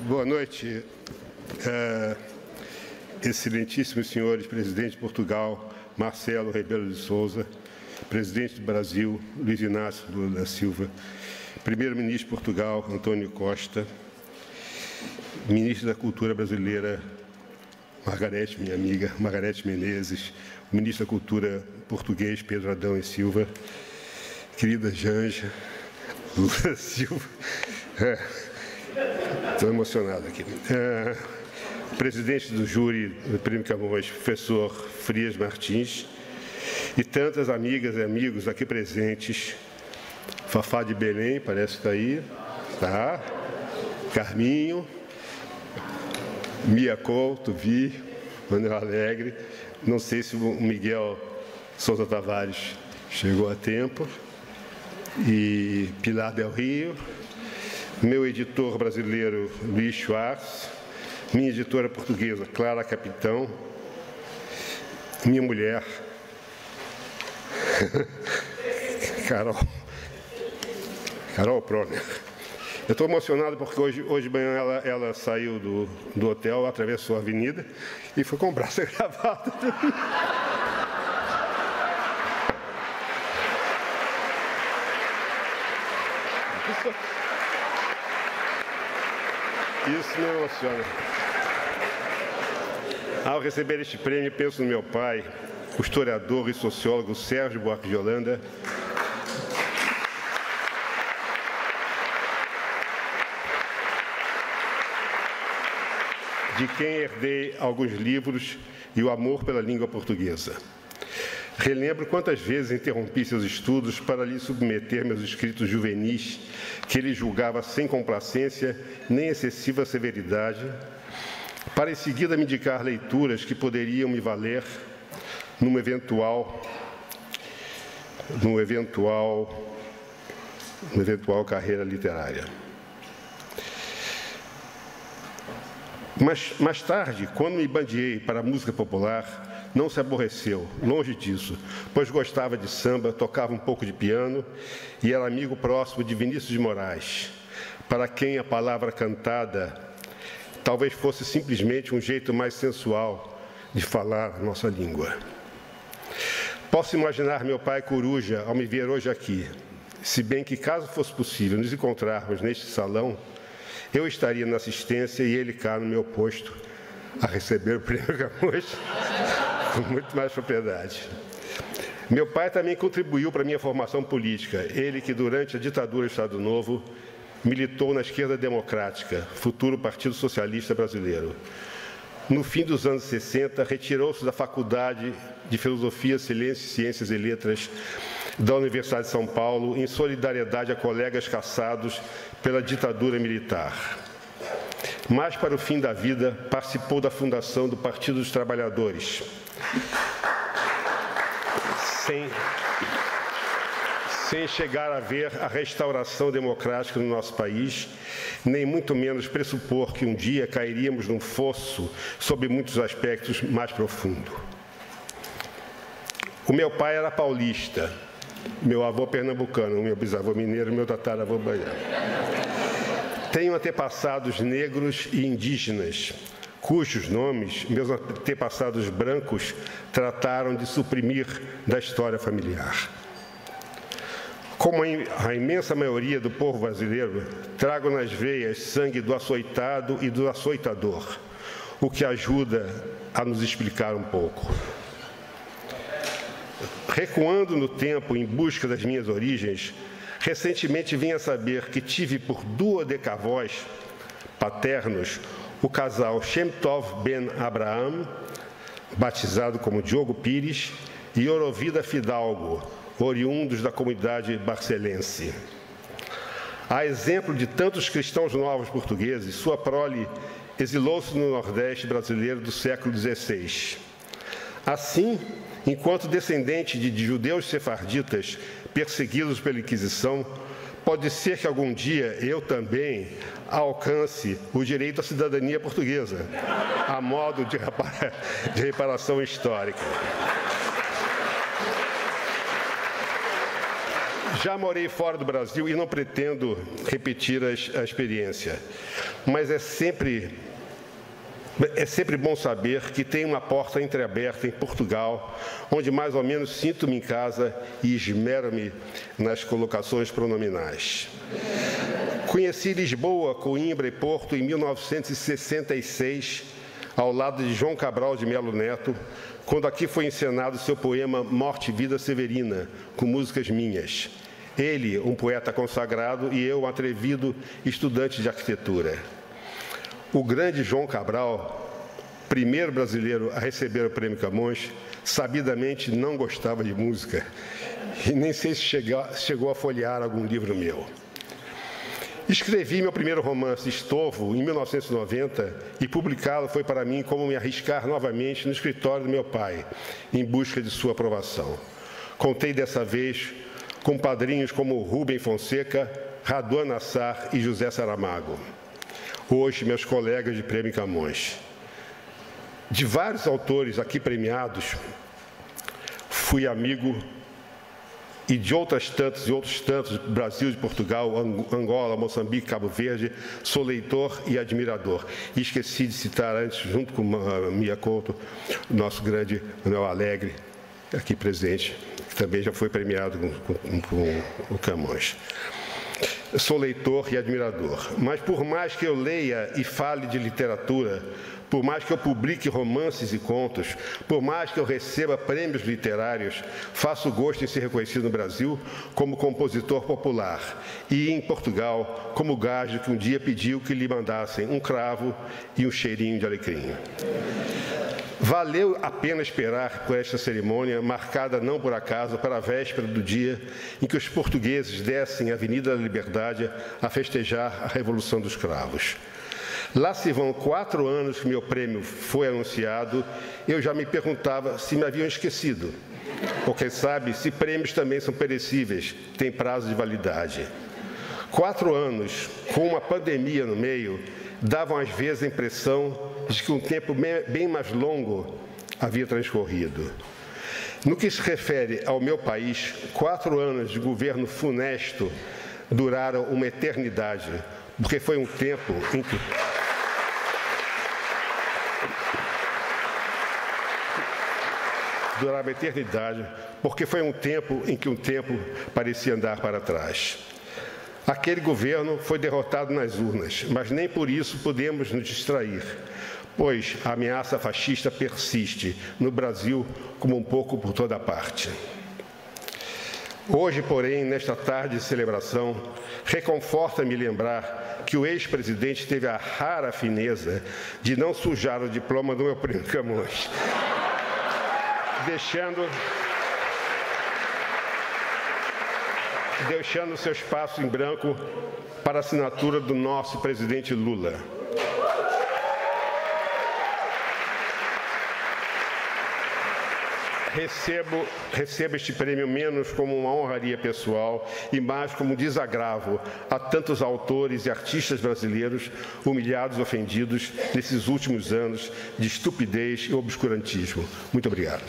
Boa noite, excelentíssimos senhores, presidente de Portugal, Marcelo Rebelo de Sousa, presidente do Brasil, Luiz Inácio Lula da Silva, primeiro-ministro de Portugal, Antônio Costa, ministro da Cultura brasileira, Margarete, minha amiga, Margarete Menezes, o ministro da Cultura português, Pedro Adão e Silva, querida Janja Lula da Silva, estou emocionado aqui. Presidente do júri do Prêmio Camões, professor Frias Martins, e tantas amigas e amigos aqui presentes. Fafá de Belém, parece que está aí, tá? Carminho, Mia Couto, Vi, Manuel Alegre, não sei se o Miguel Sousa Tavares chegou a tempo, e Pilar Del Rio, meu editor brasileiro, Luiz Schwartz, minha editora portuguesa, Clara Capitão, minha mulher, Carol Proner. Eu estou emocionado porque hoje de manhã ela saiu do hotel, atravessou a avenida e foi comprar essa gravata. Isso me emociona. Ao receber este prêmio, penso no meu pai, o historiador e sociólogo Sérgio Buarque de Holanda, de quem herdei alguns livros e o amor pela língua portuguesa. Relembro quantas vezes interrompi seus estudos para lhe submeter meus escritos juvenis, que ele julgava sem complacência nem excessiva severidade, para em seguida me indicar leituras que poderiam me valer numa eventual carreira literária. Mas, mais tarde, quando me bandeei para a música popular, não se aborreceu, longe disso, pois gostava de samba, tocava um pouco de piano e era amigo próximo de Vinícius de Moraes, para quem a palavra cantada talvez fosse simplesmente um jeito mais sensual de falar a nossa língua. Posso imaginar meu pai coruja ao me ver hoje aqui, se bem que, caso fosse possível nos encontrarmos neste salão, eu estaria na assistência e ele cá no meu posto a receber o prêmio Camões com muito mais propriedade. Meu pai também contribuiu para a minha formação política, ele que durante a ditadura do Estado Novo militou na Esquerda Democrática, futuro Partido Socialista Brasileiro. No fim dos anos 60, retirou-se da Faculdade de Filosofia, Ciências e Letras da Universidade de São Paulo, em solidariedade a colegas caçados pela ditadura militar. Mais para o fim da vida, participou da fundação do Partido dos Trabalhadores, sem chegar a ver a restauração democrática no nosso país, nem muito menos pressupor que um dia cairíamos num fosso sob muitos aspectos mais profundo. O meu pai era paulista, meu avô pernambucano, meu bisavô mineiro, meu tataravô baiano. Tenho antepassados negros e indígenas, cujos nomes meus antepassados brancos trataram de suprimir da história familiar. Como a imensa maioria do povo brasileiro, trago nas veias sangue do açoitado e do açoitador, o que ajuda a nos explicar um pouco. Recuando no tempo em busca das minhas origens, recentemente vim a saber que tive por duodecavós paternos o casal Shem Tov Ben Abraham, batizado como Diogo Pires, e Orovida Fidalgo, oriundos da comunidade barcelense. A exemplo de tantos cristãos novos portugueses, sua prole exilou-se no Nordeste brasileiro do século XVI. Assim, enquanto descendente de judeus sefarditas perseguidos pela Inquisição, pode ser que algum dia eu também alcance o direito à cidadania portuguesa, a modo de reparação histórica. Já morei fora do Brasil e não pretendo repetir a experiência, mas é sempre bom saber que tem uma porta entreaberta em Portugal, onde mais ou menos sinto-me em casa e esmero-me nas colocações pronominais. Conheci Lisboa, Coimbra e Porto em 1966, ao lado de João Cabral de Melo Neto, quando aqui foi encenado seu poema Morte e Vida Severina, com músicas minhas. Ele, um poeta consagrado, e eu, um atrevido estudante de arquitetura. O grande João Cabral, primeiro brasileiro a receber o Prêmio Camões, sabidamente não gostava de música e nem sei se chegou a folhear algum livro meu. Escrevi meu primeiro romance, Estovo, em 1990, e publicá-lo foi para mim como me arriscar novamente no escritório do meu pai, em busca de sua aprovação. Contei dessa vez com padrinhos como Rubem Fonseca, Raduan Nassar e José Saramago. Hoje, meus colegas de Prêmio Camões. De vários autores aqui premiados, fui amigo, e de outros tantos, Brasil, de Portugal, Angola, Moçambique, Cabo Verde, sou leitor e admirador. E esqueci de citar antes, junto com a Mia Couto, nosso grande Manuel Alegre, aqui presente, que também já foi premiado com o Camões. Sou leitor e admirador, mas por mais que eu leia e fale de literatura, por mais que eu publique romances e contos, por mais que eu receba prêmios literários, faço gosto em ser reconhecido no Brasil como compositor popular e em Portugal como gajo que um dia pediu que lhe mandassem um cravo e um cheirinho de alecrim. Valeu a pena esperar por esta cerimônia, marcada não por acaso para a véspera do dia em que os portugueses descem a Avenida da Liberdade a festejar a Revolução dos Cravos. Lá se vão 4 anos que meu prêmio foi anunciado, eu já me perguntava se me haviam esquecido. Porque sabe, se prêmios também são perecíveis, têm prazo de validade. 4 anos, com uma pandemia no meio, davam às vezes a impressão de que um tempo bem mais longo havia transcorrido. No que se refere ao meu país, 4 anos de governo funesto duraram uma eternidade, porque foi um tempo em que... Durava uma eternidade, porque foi um tempo em que o tempo parecia andar para trás. Aquele governo foi derrotado nas urnas, mas nem por isso podemos nos distrair, pois a ameaça fascista persiste no Brasil como um pouco por toda parte. Hoje, porém, nesta tarde de celebração, reconforta-me lembrar que o ex-presidente teve a rara fineza de não sujar o diploma do meu Prêmio Camões, deixando seu espaço em branco para a assinatura do nosso presidente Lula. Recebo este prêmio menos como uma honraria pessoal e mais como um desagravo a tantos autores e artistas brasileiros humilhados e ofendidos nesses últimos anos de estupidez e obscurantismo. Muito obrigado.